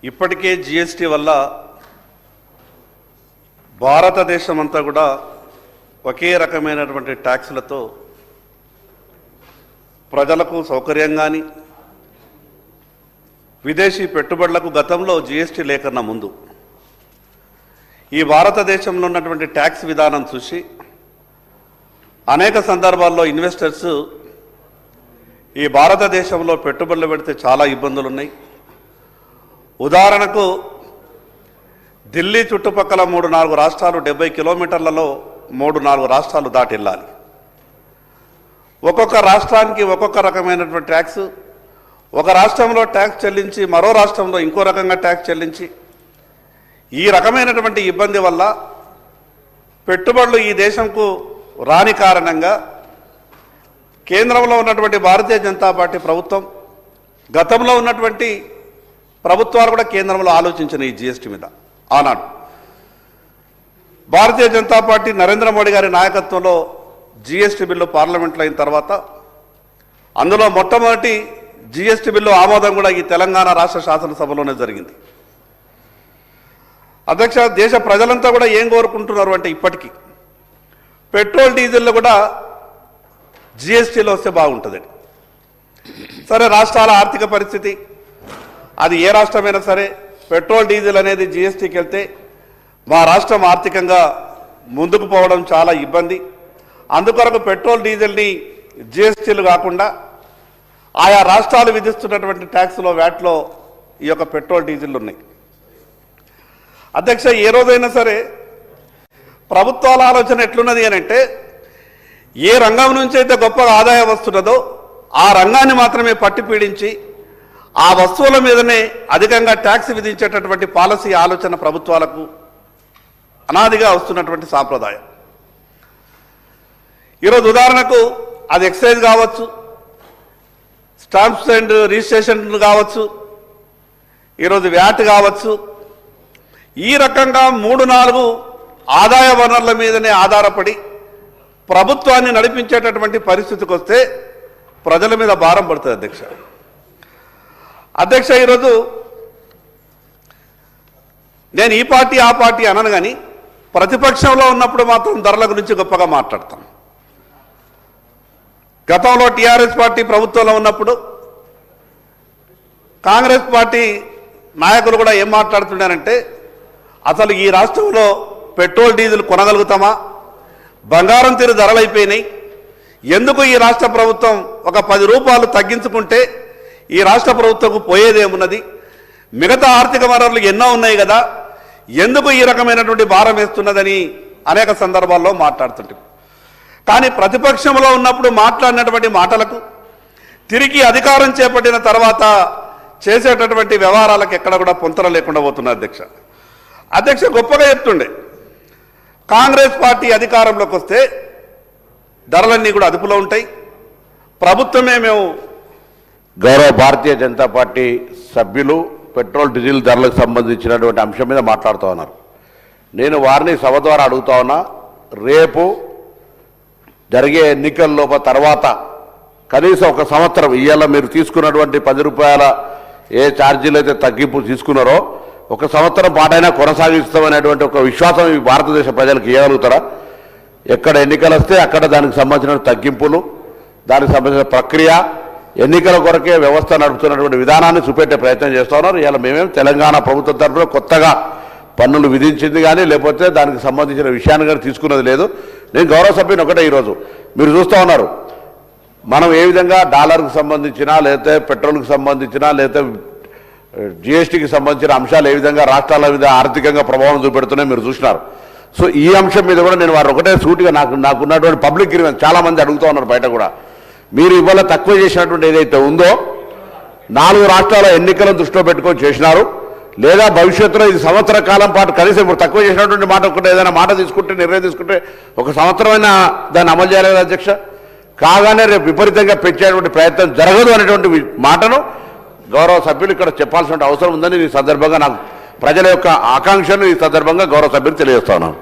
ఇప్పటికే జిఎస్టీ వల్ల భారతదేశం అంతా కూడా ఒకే రకమైనటువంటి ట్యాక్సులతో ప్రజలకు సౌకర్యంగాని విదేశీ పెట్టుబడులకు గతంలో జిఎస్టీ లేకన్నా ముందు ఈ భారతదేశంలో ఉన్నటువంటి ట్యాక్స్ విధానం చూసి అనేక సందర్భాల్లో ఇన్వెస్టర్స్ ఈ భారతదేశంలో పెట్టుబడులు పెడితే చాలా ఇబ్బందులు ఉన్నాయి. ఉదాహరణకు ఢిల్లీ చుట్టుపక్కల 3-4 రాష్ట్రాలు 70 కిలోమీటర్లలో 3-4 రాష్ట్రాలు దాటి వెళ్ళాలి. ఒక్కొక్క రాష్ట్రానికి ఒక్కొక్క రకమైనటువంటి ట్యాక్స్, ఒక రాష్ట్రంలో ట్యాక్స్ చెల్లించి మరో రాష్ట్రంలో ఇంకో రకంగా ట్యాక్స్ చెల్లించి ఈ రకమైనటువంటి ఇబ్బంది వల్ల పెట్టుబడులు ఈ దేశంకు రాని కారణంగా కేంద్రంలో ఉన్నటువంటి భారతీయ జనతా పార్టీ ప్రభుత్వం, గతంలో ఉన్నటువంటి ప్రభుత్వాలు కూడా కేంద్రంలో ఆలోచించిన ఈ జిఎస్టీ మీద ఆనాడు భారతీయ జనతా పార్టీ నరేంద్ర మోడీ గారి నాయకత్వంలో జిఎస్టీ బిల్లు పార్లమెంట్లో అయిన తర్వాత అందులో మొట్టమొదటి జిఎస్టీ బిల్లు ఆమోదం కూడా ఈ తెలంగాణ రాష్ట్ర శాసనసభలోనే జరిగింది. అధ్యక్ష, దేశ ప్రజలంతా కూడా ఏం కోరుకుంటున్నారు అంటే ఇప్పటికీ పెట్రోల్ డీజిల్ కూడా జిఎస్టీలో వస్తే బాగుంటుంది. సరే, రాష్ట్రాల ఆర్థిక పరిస్థితి అది ఏ రాష్ట్రమైనా సరే పెట్రోల్ డీజిల్ అనేది జిఎస్టీకి వెళ్తే మా రాష్ట్రం ఆర్థికంగా ముందుకు పోవడం చాలా ఇబ్బంది. అందుకొరకు పెట్రోల్ డీజిల్ని జిఎస్టీలు కాకుండా ఆయా రాష్ట్రాలు విధిస్తున్నటువంటి ట్యాక్స్లో వ్యాట్లో ఈ యొక్క పెట్రోల్ డీజిల్ ఉన్నాయి. అధ్యక్ష, ఏ రోజైనా సరే ప్రభుత్వాల ఆలోచన ఎట్లున్నది అని అంటే ఏ రంగం నుంచి అయితే గొప్పగా ఆదాయం వస్తున్నదో ఆ రంగాన్ని మాత్రమే పట్టి పీడించి ఆ వస్తువుల మీదనే అధికంగా ట్యాక్స్ విధించేటటువంటి పాలసీ ఆలోచన ప్రభుత్వాలకు అనాదిగా వస్తున్నటువంటి సాంప్రదాయం. ఈరోజు ఉదాహరణకు అది ఎక్సైజ్ కావచ్చు, స్టాంప్స్ అండ్ రిజిస్ట్రేషన్ కావచ్చు, ఈరోజు వ్యాట్ కావచ్చు, ఈ రకంగా 3-4 ఆదాయ వనరుల మీదనే ఆధారపడి ప్రభుత్వాన్ని నడిపించేటటువంటి పరిస్థితికి వస్తే ప్రజల మీద భారం పడుతుంది. అధ్యక్ష, ఈరోజు నేను ఈ పార్టీ ఆ పార్టీ అనను, కానీ ప్రతిపక్షంలో ఉన్నప్పుడు మాత్రం ధరల గురించి గొప్పగా మాట్లాడతాం. గతంలో టీఆర్ఎస్ పార్టీ ప్రభుత్వంలో ఉన్నప్పుడు కాంగ్రెస్ పార్టీ నాయకులు కూడా ఏం మాట్లాడుతున్నారంటే అసలు ఈ రాష్ట్రంలో పెట్రోల్ డీజిల్ కొనగలుగుతామా, బంగారం తీరు ధరలు అయిపోయినాయి, ఎందుకు ఈ రాష్ట్ర ప్రభుత్వం ఒక 10 రూపాయలు తగ్గించుకుంటే ఈ రాష్ట్ర ప్రభుత్వంకు పోయేదేమున్నది, మిగతా ఆర్థిక వనరులు ఎన్నో ఉన్నాయి కదా, ఎందుకు ఈ రకమైనటువంటి భారం వేస్తున్నదని అనేక సందర్భాల్లో మాట్లాడుతుంటాం. కానీ ప్రతిపక్షంలో ఉన్నప్పుడు మాట్లాడినటువంటి మాటలకు తిరిగి అధికారం చేపట్టిన తర్వాత చేసేటటువంటి వ్యవహారాలకు ఎక్కడ కూడా పొంతన లేకుండా పోతున్నారు. అధ్యక్ష, గొప్పగా చెప్తుండే కాంగ్రెస్ పార్టీ అధికారంలోకి వస్తే ధరలన్నీ కూడా అదుపులో ఉంటాయి, ప్రభుత్వమే మేము. గౌరవ భారతీయ జనతా పార్టీ సభ్యులు పెట్రోల్ డీజిల్ ధరలకు సంబంధించినటువంటి అంశం మీద మాట్లాడుతూ ఉన్నారు. నేను వారిని సభ ద్వారా అడుగుతా ఉన్నా, రేపు జరిగే ఎన్నికల్లోప తర్వాత కనీసం 1 సంవత్సరం ఇవాళ మీరు తీసుకున్నటువంటి 10 రూపాయల ఏ ఛార్జీలు అయితే తగ్గింపు తీసుకున్నారో 1 సంవత్సరం పాటైనా కొనసాగిస్తామనేటువంటి ఒక విశ్వాసం ఈ భారతదేశ ప్రజలకు ఇవ్వగలుగుతారా? ఎక్కడ ఎన్నికలు వస్తే అక్కడ దానికి సంబంధించిన తగ్గింపులు, దానికి సంబంధించిన ప్రక్రియ, ఎన్నికల కొరకే వ్యవస్థ నడుపుతున్నటువంటి విధానాన్ని చూపెట్టే ప్రయత్నం చేస్తూ ఉన్నారు. ఇలా మేమేం తెలంగాణ ప్రభుత్వం తరఫున కొత్తగా పన్నులు విధించింది కానీ లేకపోతే దానికి సంబంధించిన విషయాన్ని కానీ తీసుకున్నది లేదు. నేను గౌరవ సభ్యుని ఒకటే, ఈరోజు మీరు చూస్తూ ఉన్నారు మనం ఏ విధంగా డాలర్కు సంబంధించిన లేకపోతే పెట్రోల్కి సంబంధించిన లేకపోతే జిఎస్టీకి సంబంధించిన అంశాలు ఏ విధంగా రాష్ట్రాల మీద ఆర్థికంగా ప్రభావం చూపెడుతున్నాయి మీరు చూసినారు. సో ఈ అంశం మీద కూడా నేను వారు ఒకటే సూటిగా నాకున్నటువంటి పబ్లిక్ గ్రీవెన్స్ చాలామంది అడుగుతూ ఉన్నారు బయట కూడా, మీరు ఇవాళ తక్కువ చేసినటువంటి ఏదైతే ఉందో 4 రాష్ట్రాల ఎన్నికలను దృష్టిలో పెట్టుకొని చేసినారు, లేదా భవిష్యత్తులో ఇది సంవత్సర కాలం పాటు కనీసం ఇప్పుడు తక్కువ చేసినటువంటి మాట ఒకటి ఏదైనా మాట తీసుకుంటే నిర్ణయం తీసుకుంటే 1 సంవత్సరమైనా దాన్ని అమలు చేయాలి కదా అధ్యక్ష. కాగానే రేపు విపరీతంగా పెంచేటువంటి ప్రయత్నం జరగదు అనేటువంటి మాటను గౌరవ సభ్యులు ఇక్కడ చెప్పాల్సిన అవసరం ఉందని ఈ సందర్భంగా నాకు ప్రజల యొక్క ఆకాంక్షను ఈ సందర్భంగా గౌరవ సభ్యులు తెలియజేస్తా ఉన్నాను.